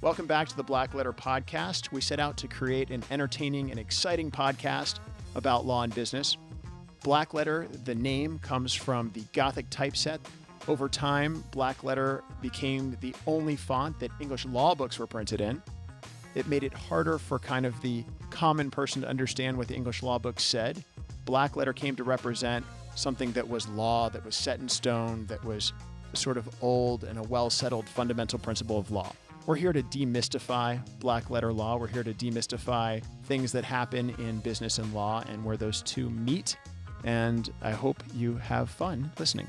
Welcome back to the Blackletter podcast. We set out to create an entertaining and exciting podcast about law and business. Blackletter, the name, comes from the Gothic typeset. Over time, Blackletter became the only font that English law books were printed in. It made it harder for kind of the common person to understand what the English law books said. Blackletter came to represent something that was law, that was set in stone, that was sort of old and a well-settled fundamental principle of law. We're here to demystify black-letter law. We're here to demystify things that happen in business and law and where those two meet. And I hope you have fun listening.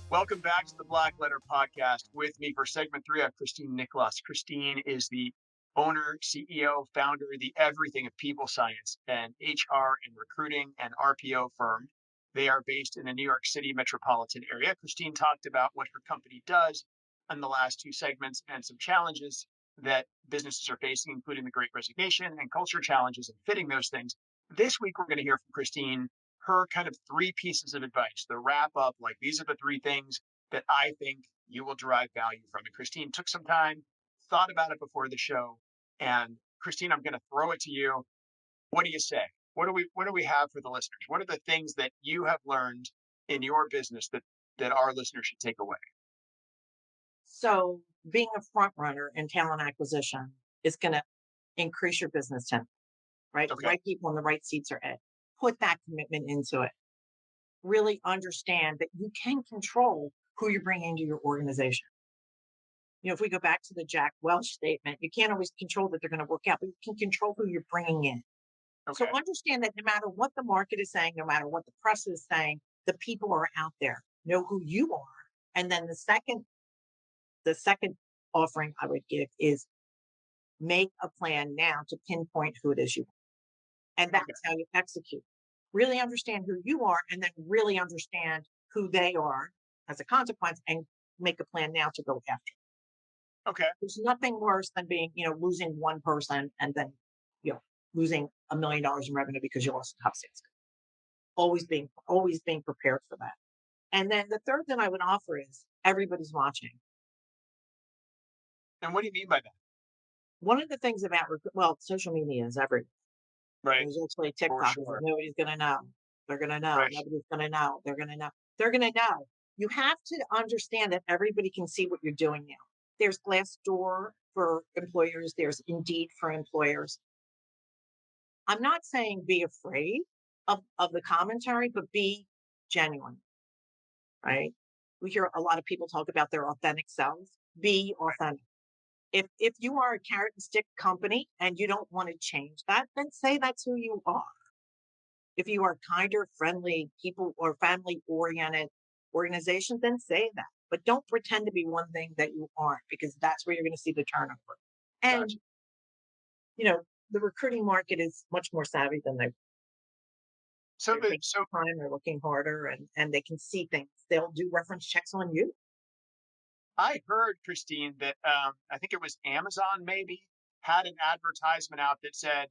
Welcome back to the Blackletter podcast. With me for segment 3, I have Christine Nichlos. Christine is the owner, CEO, founder, the everything of people science, and HR and recruiting and RPO firm. They are based in the New York City metropolitan area. Christine talked about what her company does in the last 2 segments and some challenges that businesses are facing, including the Great Resignation and culture challenges and fitting those things. This week, we're going to hear from Christine, her kind of 3 pieces of advice, the wrap up, like these are the 3 things that I think you will derive value from. And Christine took some time, thought about it before the show. And Christine, I'm going to throw it to you. What do you say? What do we have for the listeners? What are the things that you have learned in your business that our listeners should take away? So being a front runner in talent acquisition is going to increase your business tendency, right? Okay. The right people in the right seats are in. Put that commitment into it. Really understand that you can control who you bring into your organization. You know, if we go back to the Jack Welch statement, you can't always control that they're going to work out, but you can control who you're bringing in. Okay. So understand that no matter what the market is saying, no matter what the press is saying, the people are out there. Know who you are. And then the second offering I would give is make a plan now to pinpoint who it is you want. And that's how you execute. Really understand who you are and then really understand who they are as a consequence and make a plan now to go after. Okay. There's nothing worse than being, losing one person and then, losing $1 million in revenue because you lost a top sales guy. Always being prepared for that. And then the third thing I would offer is everybody's watching. And what do you mean by that? One of the things about, social media is everywhere. Right. There's actually TikTok. Sure. Nobody's going to know. They're going to know. Right. Nobody's going to know. They're going to know. They're going to know. You have to understand that everybody can see what you're doing now. There's Glassdoor for employers. There's Indeed for employers. I'm not saying be afraid of the commentary, but be genuine, right? We hear a lot of people talk about their authentic selves. Be authentic. If you are a carrot and stick company and you don't want to change that, then say that's who you are. If you are kinder, friendly people or family-oriented organizations, then say that. But don't pretend to be one thing that you aren't, because that's where you're going to see the turnover. And, Gotcha. The recruiting market is much more savvy than they. They're looking harder and they can see things. They'll do reference checks on you. I heard, Christine, that I think it was Amazon maybe had an advertisement out that said,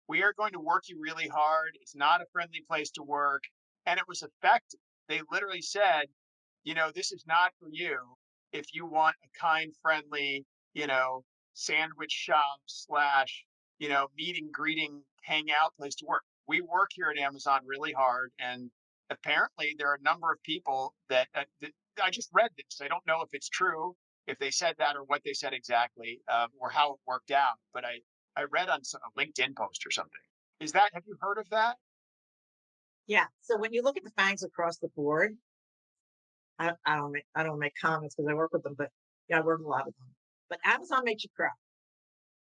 we are going to work you really hard. It's not a friendly place to work. And it was effective. They literally said, this is not for you if you want a kind, friendly, sandwich shop / meeting, greeting, hangout place to work. We work here at Amazon really hard. And apparently there are a number of people that I just read this. I don't know if it's true, if they said that or what they said exactly, or how it worked out. But I read on a LinkedIn post or something. Have you heard of that? Yeah. So when you look at the FANGs across the board, I don't make comments because I work with them, but I work with a lot of them. But Amazon makes you cry.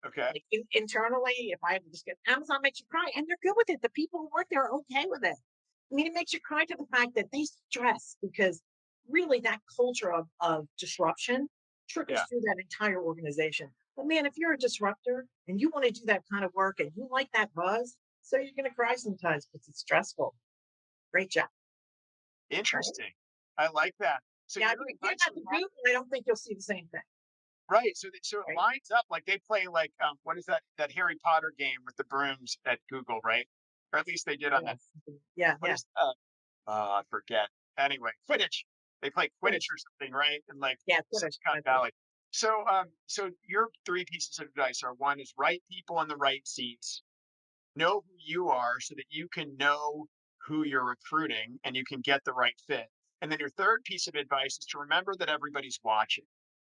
Okay. Like internally, if I just get Amazon makes you cry, and they're good with it. The people who work there are okay with it. I mean, it makes you cry to the fact that they stress, because really that culture of disruption trickles through that entire organization. But man, if you're a disruptor and you want to do that kind of work and you like that buzz, so you're going to cry sometimes because it's stressful. Great job. Interesting. Right? I like that. So if you get that to Google, I don't think you'll see the same thing. Right. So it lines up like they play like what is that Harry Potter game with the brooms at Google, right? Or at least they did on that. Yeah. I forget. Anyway, Quidditch. They play Quidditch or something, right? And like Quidditch. Silicon Valley. So your three pieces of advice are: one is right people in the right seats, know who you are so that you can know who you're recruiting and you can get the right fit. And then your third piece of advice is to remember that everybody's watching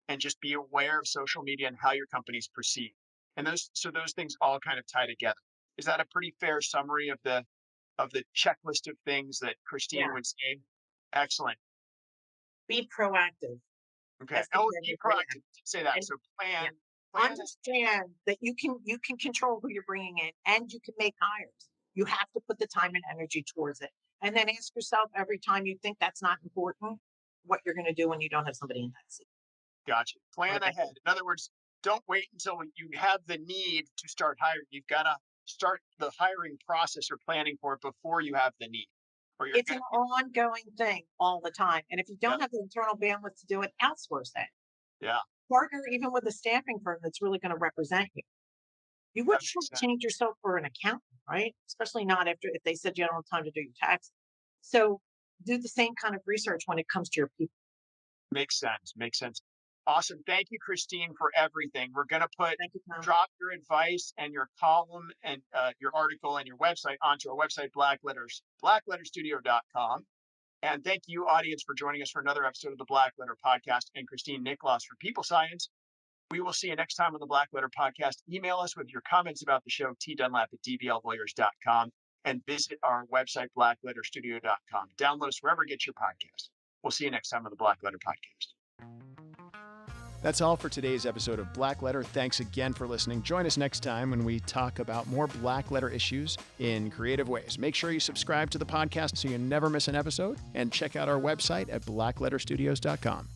and just be aware of social media and how your company's perceived. And those things all kind of tie together. Is that a pretty fair summary of the checklist of things that Christine Yeah. would say? Excellent. Be proactive. Okay. As Oh, compared be to proactive. Say that. and So yeah. plan. Understand that you can control who you're bringing in and you can make hires. You have to put the time and energy towards it. And then ask yourself every time you think that's not important, what you're going to do when you don't have somebody in that seat. Gotcha. Plan Okay. ahead. In other words, don't wait until you have the need to start hiring. You've got to start the hiring process or planning for it before you have the need. Or you're It's going an to ongoing thing all the time. And if you yeah, don't have the internal bandwidth to do it, outsource that. yeah, Partner even with a staffing firm that's really going to represent you. You that would makes sense. change yourself for an accountant, right? Especially not after if they said you don't have time to do your taxes. So do the same kind of research when it comes to your people. Makes sense. Makes sense. Awesome. Thank you, Christine, for everything. We're going to Thank you, Tom. drop your advice and your column and your article and your website onto our website, blackletterstudio.com. And thank you, audience, for joining us for another episode of the Blackletter Podcast, and Christine Nichlos for People Science. We will see you next time on the Blackletter Podcast. Email us with your comments about the show, tdunlap@dbllawyers.com, and visit our website, blackletterstudio.com. Download us wherever you get your podcasts. We'll see you next time on the Blackletter Podcast. That's all for today's episode of Blackletter. Thanks again for listening. Join us next time when we talk about more Blackletter issues in creative ways. Make sure you subscribe to the podcast so you never miss an episode, and check out our website at blackletterstudios.com.